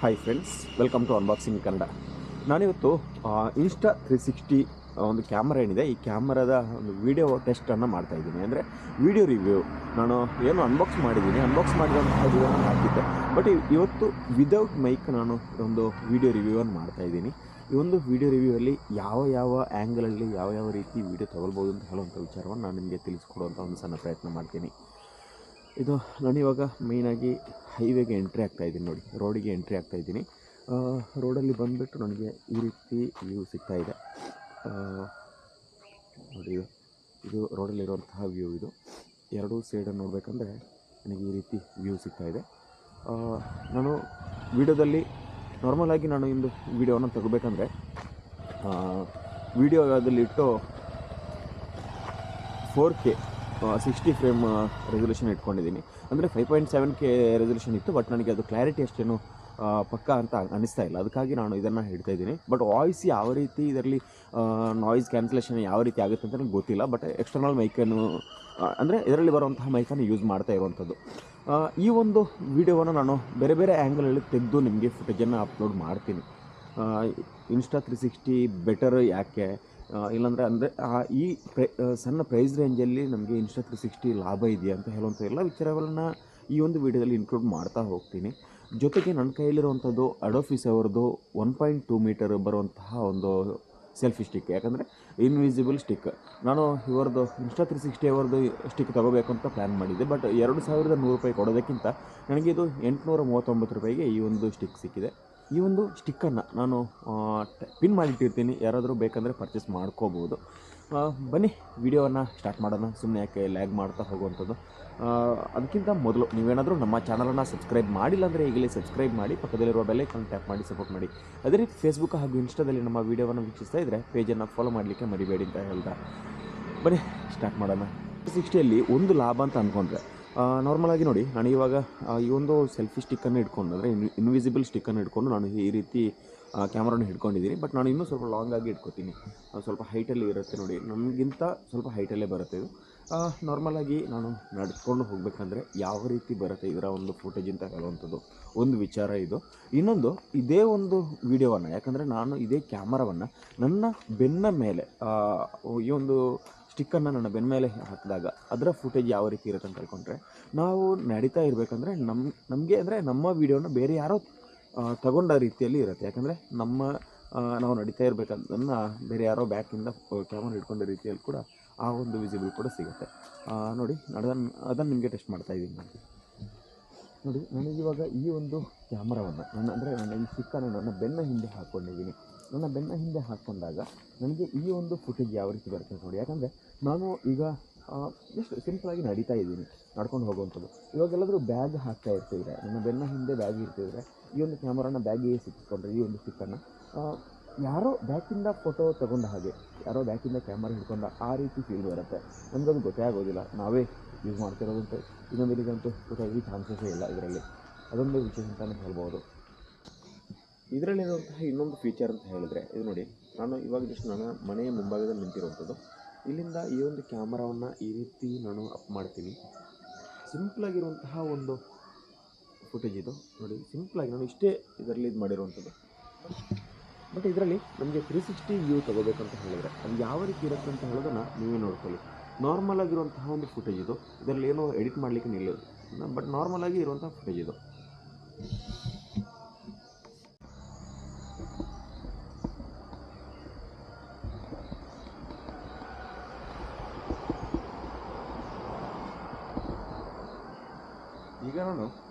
Hi friends, welcome to unboxing Kannada. ನಾನಿವತ್ತು Insta 360 ಒಂದು camera ಏನಿದೆ, ಈ ಕ್ಯಾಮ್ರಾದ ಒಂದು ವಿಡಿಯೋ ಟೆಸ್ಟನ್ನು ಮಾಡ್ತಾಯಿದ್ದೀನಿ. ಅಂದರೆ ವಿಡಿಯೋ ರಿವ್ಯೂ. ನಾನು ಏನು ಅನ್ಬಾಕ್ಸ್ ಮಾಡಿದ್ದೀನಿ, ಅನ್ಬಾಕ್ಸ್ ಮಾಡಿದಂತಹ ವಿಡಿಯೋನ ಹಾಕಿದ್ದೆ. ಬಟ್ ಇವತ್ತು ವಿದೌಟ್ ಮೈಕ್ ನಾನು ಒಂದು ವಿಡಿಯೋ ರಿವ್ಯೂವನ್ನು ಮಾಡ್ತಾಯಿದ್ದೀನಿ. ಈ ಒಂದು ವಿಡಿಯೋ ರಿವ್ಯೂವಲ್ಲಿ ಯಾವ ಆ್ಯಂಗಲಲ್ಲಿ ಯಾವ ರೀತಿ ವಿಡಿಯೋ ತೊಗೊಳ್ಬೋದು ಅಂತ ಹೇಳುವಂಥ ವಿಚಾರವನ್ನು ನಾನು ನಿಮಗೆ ತಿಳಿಸ್ಕೊಡುವಂಥ ಒಂದು ಸಣ್ಣ ಪ್ರಯತ್ನ ಮಾಡ್ತೀನಿ. ಇದು ನಾನಿವಾಗ ಮೇಯ್ನಾಗಿ ಹೈವೇಗೆ ಎಂಟ್ರಿ ಆಗ್ತಾಯಿದ್ದೀನಿ. ನೋಡಿ, ರೋಡಿಗೆ ಎಂಟ್ರಿ ಆಗ್ತಾಯಿದ್ದೀನಿ. ರೋಡಲ್ಲಿ ಬಂದುಬಿಟ್ಟು ನನಗೆ ಈ ರೀತಿ ವ್ಯೂ ಸಿಗ್ತಾಯಿದೆ. ನೋಡಿ, ಇದು ರೋಡಲ್ಲಿರುವಂತಹ ವ್ಯೂ. ಇದು ಎರಡೂ ಸೈಡನ್ನು ನೋಡಬೇಕಂದ್ರೆ ನನಗೆ ಈ ರೀತಿ ವ್ಯೂ ಸಿಗ್ತಾಯಿದೆ. ನಾನು ವಿಡಿಯೋದಲ್ಲಿ ನಾರ್ಮಲಾಗಿ ನಾನು ಇಂದು ವಿಡಿಯೋನ ತಗೋಬೇಕಂದ್ರೆ ವಿಡಿಯೋದಲ್ಲಿಟ್ಟು 4K 60 ಫ್ರೇಮ್ ರೆಸೊಲ್ಯೂಷನ್ ಇಟ್ಕೊಂಡಿದ್ದೀನಿ. ಅಂದರೆ 5.7K ರೆಸೊಲ್ಯೂಷನ್ ಇತ್ತು, ಬಟ್ ನನಗೆ ಅದು ಕ್ಲಾರಿಟಿ ಅಷ್ಟೇನು ಪಕ್ಕ ಅಂತ ಅನ್ನಿಸ್ತಾ ಇಲ್ಲ. ಅದಕ್ಕಾಗಿ ನಾನು ಇದನ್ನು ಹಿಡ್ತಾ ಇದ್ದೀನಿ. ಬಟ್ ವಾಯ್ಸ್ ಯಾವ ರೀತಿ ಇದರಲ್ಲಿ ನಾಯ್ಸ್ ಕ್ಯಾನ್ಸಲೇಷನ್ ಯಾವ ರೀತಿ ಆಗುತ್ತೆ ಅಂತ ನನಗೆ ಗೊತ್ತಿಲ್ಲ. ಬಟ್ ಎಕ್ಸ್ಟರ್ನಲ್ ಮೈಕನ್ನು ಅಂದರೆ ಇದರಲ್ಲಿ ಬರುವಂತಹ ಮೈಕನ್ನು ಯೂಸ್ ಮಾಡ್ತಾ ಇರುವಂಥದ್ದು. ಈ ಒಂದು ವಿಡಿಯೋವನ್ನು ನಾನು ಬೇರೆ ಬೇರೆ ಆ್ಯಂಗಲಲ್ಲಿ ತೆಗೆದು ನಿಮಗೆ ಫುಟೇಜನ್ನು ಅಪ್ಲೋಡ್ ಮಾಡ್ತೀನಿ. ಇನ್ಸ್ಟಾ 360 ಬೆಟರ್ ಯಾಕೆ, ಇಲ್ಲಾಂದರೆ ಅಂದರೆ ಈ ಸಣ್ಣ ಪ್ರೈಸ್ ರೇಂಜಲ್ಲಿ ನಮಗೆ ಇನ್ಸ್ಟಾ 360 ಲಾಭ ಇದೆಯಾ ಅಂತ ಹೇಳುವಂಥ ಎಲ್ಲ ವಿಚಾರಗಳನ್ನು ಈ ಒಂದು ವಿಡಿಯೋದಲ್ಲಿ ಇನ್ಕ್ಲೂಡ್ ಮಾಡ್ತಾ ಹೋಗ್ತೀನಿ. ಜೊತೆಗೆ ನನ್ನ ಕೈಯಲ್ಲಿರುವಂಥದ್ದು ಅಡೋಫಿಸ್ ಅವರದ್ದು 1.2 ಮೀಟರ್ ಬರುವಂತಹ ಒಂದು ಸೆಲ್ಫಿ ಸ್ಟಿಕ್. ಯಾಕಂದರೆ ಇನ್ವಿಸಿಬಲ್ ಸ್ಟಿಕ್. ನಾನು ಇವರದ್ದು ಇನ್ಸ್ಟಾ 360 ಅವರದ್ದು ಸ್ಟಿಕ್ ತೊಗೋಬೇಕು ಅಂತ ಪ್ಲ್ಯಾನ್ ಮಾಡಿದ್ದೆ. ಬಟ್ 2100 ರೂಪಾಯಿ ಕೊಡೋದಕ್ಕಿಂತ ನನಗೆ ಇದು 839 ರೂಪಾಯಿಗೆ ಈ ಒಂದು ಸ್ಟಿಕ್ ಸಿಕ್ಕಿದೆ. ಈ ಒಂದು ಸ್ಟಿಕ್ಕನ್ನು ನಾನು ಪಿನ್ ಮಾಡಿಟ್ಟಿರ್ತೀನಿ, ಯಾರಾದರೂ ಬೇಕಂದರೆ ಪರ್ಚೇಸ್ ಮಾಡ್ಕೋಬೋದು. ಬನ್ನಿ ವಿಡಿಯೋವನ್ನು ಸ್ಟಾರ್ಟ್ ಮಾಡೋಣ. ಸುಮ್ಮನೆ ಯಾಕೆ ಲ್ಯಾಗ್ ಮಾಡ್ತಾ ಹೋಗುವಂಥದ್ದು. ಅದಕ್ಕಿಂತ ಮೊದಲು ನೀವೇನಾದರೂ ನಮ್ಮ ಚಾನಲನ್ನು ಸಬ್ಸ್ಕ್ರೈಬ್ ಮಾಡಿಲ್ಲ ಅಂದರೆ ಈಗಲೇ ಸಬ್ಸ್ಕ್ರೈಬ್ ಮಾಡಿ, ಪಕ್ಕದಲ್ಲಿರುವ ಬೆಲ್ಲೈಕನ್ ಟ್ಯಾಪ್ ಮಾಡಿ ಸಪೋರ್ಟ್ ಮಾಡಿ. ಅದೇ ರೀತಿ ಫೇಸ್ಬುಕ್ ಹಾಗೂ ಇನ್ಸ್ಟಾದಲ್ಲಿ ನಮ್ಮ ವೀಡಿಯೋವನ್ನು ವೀಕ್ಷಿಸ್ತಾ ಇದ್ದರೆ ಪೇಜನ್ನು ಫಾಲೋ ಮಾಡಲಿಕ್ಕೆ ಮರಿಬೇಡಿ ಅಂತ ಹೇಳ್ತಾ ಬನ್ನಿ ಸ್ಟಾರ್ಟ್ ಮಾಡೋಣ. 360ಯಲ್ಲಿ ಒಂದು ಲಾಭ ಅಂತ ಅಂದ್ಕೊಂಡ್ರೆ ನಾರ್ಮಲಾಗಿ ನೋಡಿ, ನಾನು ಇವಾಗ ಈ ಒಂದು ಸೆಲ್ಫಿ ಸ್ಟಿಕ್ಕನ್ನು ಹಿಡ್ಕೊಂಡು, ಅಂದರೆ ಇನ್ವಿಸಿಬಲ್ ಸ್ಟಿಕ್ಕನ್ನು ಹಿಡ್ಕೊಂಡು ನಾನು ಈ ರೀತಿ ಕ್ಯಾಮ್ರಾನ ಹಿಡ್ಕೊಂಡಿದ್ದೀನಿ. ಬಟ್ ನಾನು ಇನ್ನೂ ಸ್ವಲ್ಪ ಲಾಂಗಾಗಿ ಇಟ್ಕೊತೀನಿ. ಸ್ವಲ್ಪ ಹೈಟಲ್ಲಿ ಇರುತ್ತೆ ನೋಡಿ, ನಮಗಿಂತ ಸ್ವಲ್ಪ ಹೈಟಲ್ಲೇ ಬರುತ್ತೆ ಇದು. ನಾರ್ಮಲಾಗಿ ನಾನು ನಡ್ಕೊಂಡು ಹೋಗಬೇಕಂದ್ರೆ ಯಾವ ರೀತಿ ಬರುತ್ತೆ ಇದರ ಒಂದು ಫುಟೇಜ್ ಅಂತ ಹೇಳುವಂಥದ್ದು ಒಂದು ವಿಚಾರ ಇದು. ಇನ್ನೊಂದು, ಇದೇ ಒಂದು ವಿಡಿಯೋವನ್ನು, ಯಾಕಂದರೆ ನಾನು ಇದೇ ಕ್ಯಾಮರಾವನ್ನು ನನ್ನ ಬೆನ್ನ ಮೇಲೆ ಈ ಒಂದು ಸ್ಟಿಕ್ಕನ್ನು ನನ್ನ ಬೆನ್ನ ಮೇಲೆ ಹಾಕಿದಾಗ ಅದರ ಫುಟೇಜ್ ಯಾವ ರೀತಿ ಇರುತ್ತೆ ಅಂತ ಹೇಳ್ಕೊಂಡ್ರೆ, ನಾವು ನಡೀತಾ ಇರಬೇಕಂದ್ರೆ ನಮಗೆ ಅಂದರೆ ನಮ್ಮ ವೀಡಿಯೋನ ಬೇರೆ ಯಾರೋ ತಗೊಂಡ ರೀತಿಯಲ್ಲಿ ಇರುತ್ತೆ. ಯಾಕಂದರೆ ನಾವು ನಡೀತಾ ಇರಬೇಕಂತ ಬೇರೆ ಯಾರೋ ಬ್ಯಾಕಿಂದ ಕ್ಯಾಮರಾ ಹಿಡ್ಕೊಂಡ ರೀತಿಯಲ್ಲಿ ಕೂಡ ಆ ಒಂದು ವಿಸಿಬಲ್ ಕೂಡ ಸಿಗುತ್ತೆ. ನೋಡಿ, ಅದನ್ನು ನಿಮಗೆ ಟೆಸ್ಟ್ ಮಾಡ್ತಾಯಿದ್ದೀನಿ ನಾನು. ನೋಡಿ, ನನಗಿವಾಗ ಈ ಒಂದು ಕ್ಯಾಮ್ರಾವನ್ನು ನನ್ನ ಈ ಸ್ಟಿಕ್ಕನ್ನು ನನ್ನ ಬೆನ್ನ ಹಿಂದೆ ಹಾಕ್ಕೊಂಡಿದ್ದೀನಿ. ನನ್ನ ಬೆನ್ನ ಹಿಂದೆ ಹಾಕ್ಕೊಂಡಾಗ ನನಗೆ ಈ ಒಂದು ಫುಟೇಜ್ ಯಾವ ರೀತಿ ಬರುತ್ತೆ ನೋಡಿ. ಯಾಕಂದರೆ ನಾನು ಈಗ ಜಸ್ಟ್ ಸಿಂಪಲಾಗಿ ನಡೀತಾ ಇದ್ದೀನಿ, ನಡ್ಕೊಂಡು ಹೋಗುವಂಥದ್ದು. ಇವಾಗೆಲ್ಲಾದರೂ ಬ್ಯಾಗ್ ಹಾಕ್ತಾ ಇರ್ತಿದ್ರೆ, ನನ್ನ ಬೆನ್ನ ಹಿಂದೆ ಬ್ಯಾಗ್ ಇರ್ತಿದ್ರೆ, ಈ ಒಂದು ಕ್ಯಾಮ್ರಾನ ಬ್ಯಾಗಿಗೆ ಸಿಕ್ಕಿಸ್ಕೊಂಡ್ರೆ ಈ ಒಂದು ಸ್ಟಿಕ್ಕನ್ನು ಯಾರೋ ಬ್ಯಾಕಿಂದ ಫೋಟೋ ತಗೊಂಡ ಹಾಗೆ, ಯಾರೋ ಬ್ಯಾಕಿಂದ ಕ್ಯಾಮ್ರಾ ಹಿಡ್ಕೊಂಡ ಆ ರೀತಿ ಫೀಲ್ ಬರುತ್ತೆ. ನಮಗದು ಗೊತ್ತೇ ಆಗೋದಿಲ್ಲ, ನಾವೇ ಯೂಸ್ ಮಾಡ್ತಿರೋದಂತ ಇನ್ನೊಂದಿಗಂತೂ ಗೊತ್ತಾಗಿ ಚಾನ್ಸಸ್ಸೇ ಇಲ್ಲ ಇದರಲ್ಲಿ. ಅದೊಂದು ವಿಶೇಷ ಅಂತಲೇ ಹೇಳ್ಬೋದು. ಇದರಲ್ಲಿರುವಂತಹ ಇನ್ನೊಂದು ಫೀಚರ್ ಅಂತ ಹೇಳಿದ್ರೆ, ಇದು ನೋಡಿ, ನಾನು ಇವಾಗ ಜಸ್ಟ್ ನನ್ನ ಮನೆಯ ಮುಂಭಾಗದಲ್ಲಿ ನಿಂತಿರುವಂಥದ್ದು. ಇಲ್ಲಿಂದ ಈ ಒಂದು ಕ್ಯಾಮರಾವನ್ನು ಈ ರೀತಿ ನಾನು ಅಪ್ ಮಾಡ್ತೀನಿ. ಸಿಂಪಲಾಗಿರುವಂತಹ ಒಂದು ಫುಟೇಜ್ ಇದು ನೋಡಿ. ಸಿಂಪಲಾಗಿ ನಾನು ಇಷ್ಟೇ ಇದರಲ್ಲಿ ಇದು ಮಾಡಿರುವಂಥದ್ದು. ಬಟ್ ಇದರಲ್ಲಿ ನಮಗೆ 360 ವ್ಯೂ ತೊಗೋಬೇಕಂತ ಹೇಳಿದ್ರೆ ಅದು ಯಾವ ರೀತಿ ಇರುತ್ತೆ ಅಂತ ಹೇಳೋದನ್ನು ನೀವೇ ನೋಡ್ಕೊಳ್ಳಿ. ನಾರ್ಮಲ್ ಆಗಿರುವಂತಹ ಒಂದು ಫುಟೇಜ್ ಇದು. ಇದರಲ್ಲಿ ಏನೋ ಎಡಿಟ್ ಮಾಡಲಿಕ್ಕೆ ನಿಲ್ಲೋದು, ಬಟ್ ನಾರ್ಮಲಾಗಿ ಇರುವಂತಹ ಫುಟೇಜ್ ಇದು. ಈಗ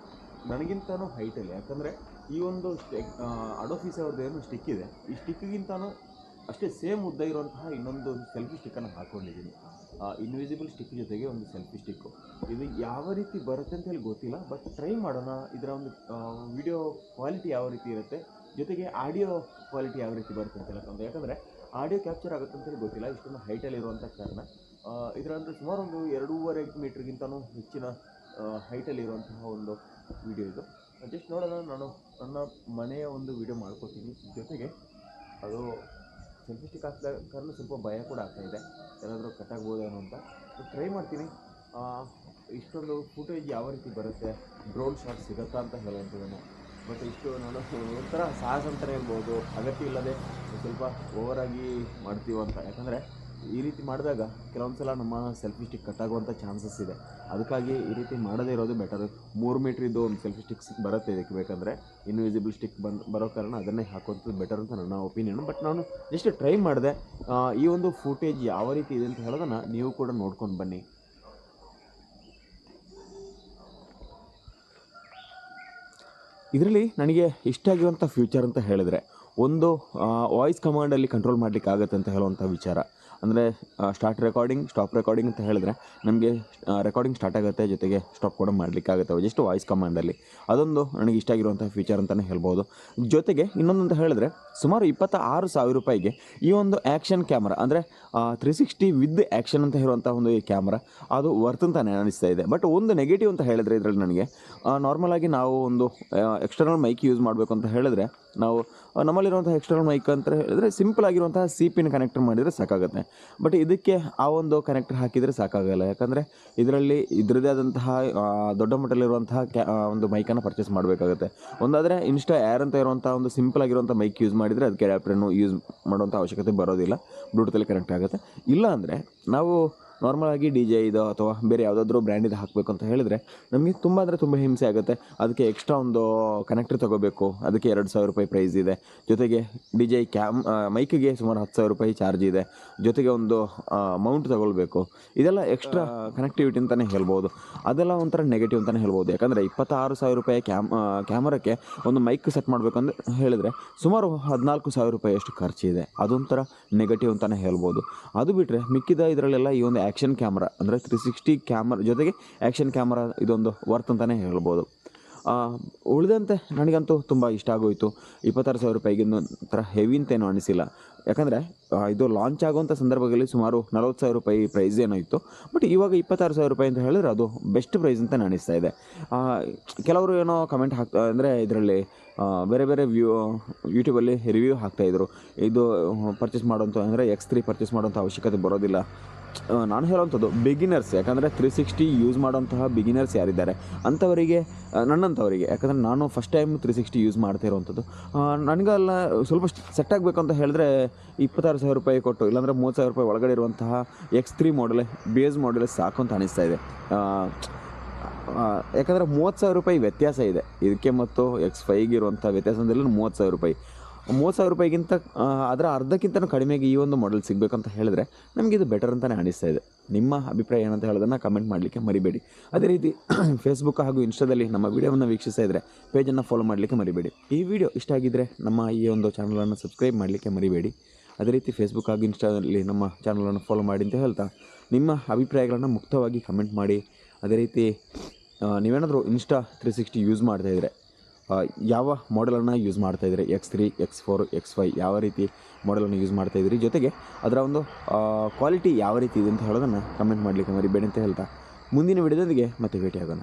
ನನಗಿಂತನೂ ಹೈಟಲ್ಲಿ, ಯಾಕಂದರೆ ಈ ಒಂದು ಅಡೋಫಿಸ್ ಅವ್ರದ್ದು ಏನು ಸ್ಟಿಕ್ ಇದೆ, ಈ ಸ್ಟಿಕ್ಗಿಂತನೂ ಅಷ್ಟೇ ಸೇಮ್ ಉದ್ದ ಇರುವಂತಹ ಇನ್ನೊಂದು ಸೆಲ್ಫಿ ಸ್ಟಿಕ್ಕನ್ನು ಹಾಕ್ಕೊಂಡಿದ್ದೀನಿ. ಇನ್ವಿಸಿಬಲ್ ಸ್ಟಿಕ್ ಜೊತೆಗೆ ಒಂದು ಸೆಲ್ಫಿ ಸ್ಟಿಕ್ಕು. ಇದು ಯಾವ ರೀತಿ ಬರುತ್ತೆ ಅಂತ ಹೇಳಿ ಗೊತ್ತಿಲ್ಲ, ಬಟ್ ಟ್ರೈ ಮಾಡೋಣ. ಇದರ ಒಂದು ವಿಡಿಯೋ ಕ್ವಾಲಿಟಿ ಯಾವ ರೀತಿ ಇರುತ್ತೆ, ಜೊತೆಗೆ ಆಡಿಯೋ ಕ್ವಾಲಿಟಿ ಯಾವ ರೀತಿ ಬರುತ್ತೆ ಅಂತ ಹೇಳ್ಕೊಂಡು. ಯಾಕಂದರೆ ಆಡಿಯೋ ಕ್ಯಾಪ್ಚರ್ ಆಗುತ್ತೆ ಅಂತೇಳಿ ಗೊತ್ತಿಲ್ಲ, ಇಷ್ಟೊಂದು ಹೈಟಲ್ಲಿರುವಂಥ ಕಾರಣ. ಇದರಂದರೆ ಸುಮಾರು ಒಂದು 2.5 ಮೀಟ್ರಿಗಿಂತನೂ ಹೆಚ್ಚಿನ ಹೈಟಲ್ಲಿರುವಂತಹ ಒಂದು ವಿಡಿಯೋ ಇದು. ಜಸ್ಟ್ ನೋಡೋಣ, ನಾನು ನನ್ನ ಮನೆಯ ಒಂದು ವಿಡಿಯೋ ಮಾಡ್ಕೋತೀನಿ. ಜೊತೆಗೆ ಅದು ಸೆಲ್ಫಿ ಸ್ಟಿಕ್ ಹಾಕಿದ ಕಾರಣ ಸ್ವಲ್ಪ ಭಯ ಕೂಡ ಆಗ್ತಾಯಿದೆ, ಏನಾದರೂ ಕಟ್ಟಾಗ್ಬೋದೇನೋ ಅಂತ. ಟ್ರೈ ಮಾಡ್ತೀನಿ. ಇಷ್ಟೊಂದು ಫುಟೇಜ್ ಯಾವ ರೀತಿ ಬರುತ್ತೆ, ಡ್ರೋನ್ ಶಾಟ್ ಸಿಗುತ್ತಾ ಅಂತ ಹೇಳುವಂಥದ್ದನ್ನು ಬಟ್ ಇಷ್ಟು ನಾನು ಒಂಥರ ಸಾಹಸ ಅಂತಲೇ ಹೇಳ್ಬೋದು, ಅಗತ್ಯ ಇಲ್ಲದೆ ಸ್ವಲ್ಪ ಓವರಾಗಿ ಮಾಡ್ತೀವೋ ಅಂತ. ಯಾಕಂದರೆ ಈ ರೀತಿ ಮಾಡಿದಾಗ ಕೆಲವೊಂದು ಸಲ ನಮ್ಮ ಸೆಲ್ಫಿ ಸ್ಟಿಕ್ ಕಟ್ಟಾಗುವಂಥ ಚಾನ್ಸಸ್ ಇದೆ. ಅದಕ್ಕಾಗಿ ಈ ರೀತಿ ಮಾಡದೇ ಇರೋದು ಬೆಟರ್. 3 ಮೀಟ್ರಿದ್ದು ಒಂದು ಸೆಲ್ಫಿ ಸ್ಟಿಕ್ಸ್ ಬರುತ್ತೆ ಇದಕ್ಕೆ ಬೇಕಂದರೆ, ಇನ್ವಿಸಿಬಲ್ ಸ್ಟಿಕ್ ಬರೋ ಕಾರಣ ಅದನ್ನೇ ಹಾಕುವಂಥದ್ದು ಬೆಟರ್ ಅಂತ ನನ್ನ ಒಪಿನಿಯನ್. ಬಟ್ ನಾನು ಜಸ್ಟ್ ಟ್ರೈ ಮಾಡಿದೆ. ಈ ಒಂದು ಫುಟೇಜ್ ಯಾವ ರೀತಿ ಇದೆ ಅಂತ ಹೇಳೋದನ್ನು ನೀವು ಕೂಡ ನೋಡ್ಕೊಂಡು ಬನ್ನಿ. ಇದರಲ್ಲಿ ನನಗೆ ಇಷ್ಟ ಆಗಿರುವಂಥ ಫ್ಯೂಚರ್ ಅಂತ ಹೇಳಿದರೆ, ಒಂದು ವಾಯ್ಸ್ ಕಮಾಂಡಲ್ಲಿ ಕಂಟ್ರೋಲ್ ಮಾಡಲಿಕ್ಕೆ ಆಗುತ್ತೆ ಅಂತ ಹೇಳುವಂಥ ವಿಚಾರ. ಅಂದರೆ ಸ್ಟಾರ್ಟ್ ರೆಕಾರ್ಡಿಂಗ್, ಸ್ಟಾಪ್ ರೆಕಾರ್ಡಿಂಗ್ ಅಂತ ಹೇಳಿದ್ರೆ ನಮಗೆ ರೆಕಾರ್ಡಿಂಗ್ ಸ್ಟಾರ್ಟ್ ಆಗುತ್ತೆ, ಜೊತೆಗೆ ಸ್ಟಾಪ್ ಕೂಡ ಮಾಡಲಿಕ್ಕಾಗುತ್ತೆ ಜಸ್ಟ್ ವಾಯ್ಸ್ ಕಮಾಂಡಲ್ಲಿ. ಅದೊಂದು ನನಗೆ ಇಷ್ಟ ಆಗಿರುವಂಥ ಫೀಚರ್ ಅಂತಲೇ ಹೇಳ್ಬೋದು. ಜೊತೆಗೆ ಇನ್ನೊಂದು ಅಂತ ಹೇಳಿದ್ರೆ, ಸುಮಾರು 26,000 ರೂಪಾಯಿಗೆ ಈ ಒಂದು ಆ್ಯಕ್ಷನ್ ಕ್ಯಾಮ್ರಾ, ಅಂದರೆ 360 ವಿತ್ ಆ್ಯಕ್ಷನ್ ಅಂತ ಇರುವಂಥ ಒಂದು ಈ ಕ್ಯಾಮ್ರಾ, ಅದು ವರ್ತ್ ಅಂತಾನೆ ಅನಿಸ್ತಾ ಇದೆ. ಬಟ್ ಒಂದು ನೆಗೆಟಿವ್ ಅಂತ ಹೇಳಿದ್ರೆ ಇದರಲ್ಲಿ ನನಗೆ ನಾರ್ಮಲಾಗಿ ನಾವು ಒಂದು ಎಕ್ಸ್ಟರ್ನಲ್ ಮೈಕ್ ಯೂಸ್ ಮಾಡಬೇಕು ಅಂತ ಹೇಳಿದ್ರೆ, ನಾವು ನಮ್ಮಲ್ಲಿರುವಂಥ ಎಕ್ಸ್ಟರ್ನಲ್ ಮೈಕ್ ಅಂತ ಹೇಳಿದ್ರೆ ಸಿಂಪಲ್ ಆಗಿರುವಂತಹ ಪಿನ್ ಕನೆಕ್ಟರ್ ಮಾಡಿದರೆ ಸಾಕಾಗುತ್ತೆ. ಬಟ್ ಇದಕ್ಕೆ ಆ ಒಂದು ಕನೆಕ್ಟರ್ ಹಾಕಿದರೆ ಸಾಕಾಗಲ್ಲ. ಯಾಕಂದರೆ ಇದರಲ್ಲಿ ಇದರದೇ ಆದಂತಹ ದೊಡ್ಡ ಮಟ್ಟದಲ್ಲಿರುವಂತಹ ಒಂದು ಮೈಕನ್ನು ಪರ್ಚೇಸ್ ಮಾಡಬೇಕಾಗುತ್ತೆ. ಒಂದಾದರೆ ಇನ್ಸ್ಟಾ ಏರ್ ಅಂತ ಇರುವಂಥ ಒಂದು ಸಿಂಪಲ್ ಆಗಿರುವಂಥ ಮೈಕ್ ಯೂಸ್ ಮಾಡಿದರೆ ಅದಕ್ಕೆ ಅಡ್ಯಾಪ್ಟರನ್ನು ಯೂಸ್ ಮಾಡುವಂಥ ಅವಶ್ಯಕತೆ ಬರೋದಿಲ್ಲ, ಬ್ಲೂಟೂತಲ್ಲಿ ಕನೆಕ್ಟ್ ಆಗುತ್ತೆ. ಇಲ್ಲ ಅಂದರೆ ನಾವು ನಾರ್ಮಲಾಗಿ DJ ಇದು ಅಥವಾ ಬೇರೆ ಯಾವುದಾದ್ರೂ ಬ್ರ್ಯಾಂಡಿದು ಹಾಕಬೇಕು ಅಂತ ಹೇಳಿದರೆ ನಮಗೆ ತುಂಬ ಅಂದರೆ ತುಂಬ ಹಿಂಸೆ ಆಗುತ್ತೆ. ಅದಕ್ಕೆ ಎಕ್ಸ್ಟ್ರಾ ಒಂದು ಕನೆಕ್ಟರ್ ತೊಗೋಬೇಕು, ಅದಕ್ಕೆ 2,000 ರೂಪಾಯಿ ಪ್ರೈಸ್ ಇದೆ. ಜೊತೆಗೆ DJ ಮೈಕಿಗೆ ಸುಮಾರು 10,000 ರೂಪಾಯಿ ಚಾರ್ಜ್ ಇದೆ. ಜೊತೆಗೆ ಒಂದು ಮೌಂಟ್ ತೊಗೊಳ್ಬೇಕು. ಇದೆಲ್ಲ ಎಕ್ಸ್ಟ್ರಾ ಕನೆಕ್ಟಿವಿಟಿ ಅಂತಲೇ ಹೇಳ್ಬೋದು. ಅದೆಲ್ಲ ಒಂಥರ ನೆಗೆಟಿವ್ ಅಂತಲೇ ಹೇಳ್ಬೋದು. ಯಾಕಂದರೆ 26,000 ರೂಪಾಯಿ ಕ್ಯಾಮರಕ್ಕೆ ಒಂದು ಮೈಕ್ ಸೆಟ್ ಮಾಡಬೇಕು ಅಂತ ಹೇಳಿದರೆ ಸುಮಾರು 14,000 ರೂಪಾಯಿ ಅಷ್ಟು ಖರ್ಚಿದೆ. ಅದೊಂಥರ ನೆಗೆಟಿವ್ ಅಂತಲೇ ಹೇಳ್ಬೋದು. ಅದು ಬಿಟ್ಟರೆ ಮಿಕ್ಕಿದ ಇದರಲ್ಲೆಲ್ಲ ಈ ಒಂದು ಆ್ಯಕ್ಷನ್ ಕ್ಯಾಮ್ರಾ, ಅಂದರೆ 360 ಕ್ಯಾಮ್ರಾ ಜೊತೆಗೆ ಆ್ಯಕ್ಷನ್ ಕ್ಯಾಮ್ರಾ ಇದೊಂದು ವರ್ತ್ ಅಂತಲೇ ಹೇಳ್ಬೋದು. ಉಳಿದಂತೆ ನನಗಂತೂ ತುಂಬ ಇಷ್ಟ ಆಗೋಯಿತು. 26,000 ರೂಪಾಯಿಗೆ ಒಂಥರ ಹೆವಿ ಅಂತೇನೂ ಅನಿಸಿಲ್ಲ. ಯಾಕಂದರೆ ಇದು ಲಾಂಚ್ ಆಗುವಂಥ ಸಂದರ್ಭದಲ್ಲಿ ಸುಮಾರು 40,000 ರೂಪಾಯಿ ಪ್ರೈಸ್ ಏನೋ ಇತ್ತು. ಬಟ್ ಇವಾಗ 26,000 ರೂಪಾಯಿ ಅಂತ ಹೇಳಿದ್ರೆ ಅದು ಬೆಸ್ಟ್ ಪ್ರೈಸ್ ಅಂತ ಅನಿಸ್ತಾ ಇದೆ. ಕೆಲವರು ಏನೋ ಕಮೆಂಟ್ ಅಂದರೆ ಇದರಲ್ಲಿ ಬೇರೆ ಬೇರೆ ಯೂಟ್ಯೂಬಲ್ಲಿ ರಿವ್ಯೂ ಹಾಕ್ತಾಯಿದ್ರು, ಇದು ಪರ್ಚೇಸ್ ಮಾಡೋಂಥ ಅಂದರೆ X3 ಪರ್ಚೇಸ್ ಮಾಡೋಂಥ ಅವಶ್ಯಕತೆ ಬರೋದಿಲ್ಲ. ನಾನು ಹೇಳೋವಂಥದ್ದು ಬಿಗಿನರ್ಸ್, ಯಾಕಂದರೆ 360 ಯೂಸ್ ಮಾಡೋಂತಹ ಬಿಗಿನರ್ಸ್ ಯಾರಿದ್ದಾರೆ ಅಂಥವರಿಗೆ, ನನ್ನಂಥವರಿಗೆ. ಯಾಕಂದರೆ ನಾನು ಫಸ್ಟ್ ಟೈಮ್ 360 ಯೂಸ್ ಮಾಡ್ತಾ ಇರೋವಂಥದ್ದು. ನನಗೆಲ್ಲ ಸ್ವಲ್ಪ ಸೆಟ್ ಆಗಬೇಕು ಅಂತ ಹೇಳಿದ್ರೆ 26,000 ರೂಪಾಯಿ ಕೊಟ್ಟು, ಇಲ್ಲಾಂದರೆ 30,000 ರೂಪಾಯಿ ಒಳಗಡೆ ಇರುವಂತಹ X3 ಮಾಡೆಲ್, ಬೇಸ್ ಮಾಡೆಲ್ ಸಾಕು ಅಂತ ಅನಿಸ್ತಾ ಇದೆ. ಯಾಕಂದರೆ 30,000 ರೂಪಾಯಿ ವ್ಯತ್ಯಾಸ ಇದೆ ಇದಕ್ಕೆ ಮತ್ತು X5ಗೆ ಇರುವಂಥ ವ್ಯತ್ಯಾಸದಲ್ಲಿ 30,000 ರೂಪಾಯಿ. 30,000 ರೂಪಾಯಿಗಿಂತ ಅದರ ಅರ್ಧಕ್ಕಿಂತ ಕಡಿಮೆಗೆ ಈ ಒಂದು ಮಾಡೆಲ್ ಸಿಗಬೇಕಂತ ಹೇಳಿದ್ರೆ ನಮಗೆ ಇದು ಬೆಟರ್ ಅಂತಲೇ ಅನಿಸ್ತಾ ಇದೆ. ನಿಮ್ಮ ಅಭಿಪ್ರಾಯ ಏನಂತ ಹೇಳೋದನ್ನು ಕಮೆಂಟ್ ಮಾಡಲಿಕ್ಕೆ ಮರಿಬೇಡಿ. ಅದೇ ರೀತಿ ಫೇಸ್ಬುಕ್ ಹಾಗೂ ಇನ್ಸ್ಟಾದಲ್ಲಿ ನಮ್ಮ ವಿಡಿಯೋವನ್ನು ವೀಕ್ಷಿಸ್ತಾ ಇದ್ದರೆ ಪೇಜನ್ನು ಫಾಲೋ ಮಾಡಲಿಕ್ಕೆ ಮರಿಬೇಡಿ. ಈ ವಿಡಿಯೋ ಇಷ್ಟ ಆಗಿದ್ದರೆ ನಮ್ಮ ಈ ಒಂದು ಚಾನಲನ್ನು ಸಬ್ಸ್ಕ್ರೈಬ್ ಮಾಡಲಿಕ್ಕೆ ಮರಿಬೇಡಿ. ಅದೇ ರೀತಿ ಫೇಸ್ಬುಕ್ ಹಾಗೂ ಇನ್ಸ್ಟಾದಲ್ಲಿ ನಮ್ಮ ಚಾನಲನ್ನು ಫಾಲೋ ಮಾಡಿ ಅಂತ ಹೇಳ್ತಾ, ನಿಮ್ಮ ಅಭಿಪ್ರಾಯಗಳನ್ನು ಮುಕ್ತವಾಗಿ ಕಮೆಂಟ್ ಮಾಡಿ. ಅದೇ ರೀತಿ ನೀವೇನಾದರೂ ಇನ್ಸ್ಟಾ 360 ಯೂಸ್ ಮಾಡ್ತಾಯಿದ್ರೆ ಯಾವ ಮಾಡೆಲನ್ನು ಯೂಸ್ ಮಾಡ್ತಾಯಿದ್ರೆ, X3, X4, X5 ಯಾವ ರೀತಿ ಮಾಡೆಲನ್ನು ಯೂಸ್ ಮಾಡ್ತಾಯಿದ್ರಿ, ಜೊತೆಗೆ ಅದರ ಒಂದು ಕ್ವಾಲಿಟಿ ಯಾವ ರೀತಿ ಇದೆ ಅಂತ ಹೇಳೋದನ್ನು ಕಮೆಂಟ್ ಮಾಡಲಿಕ್ಕೆ ಮರಿಬೇಡಿ ಅಂತ ಹೇಳ್ತಾ ಮುಂದಿನ ವಿಡಿಯೋದೊಂದಿಗೆ ಮತ್ತೆ ಭೇಟಿಯಾಗೋಣ.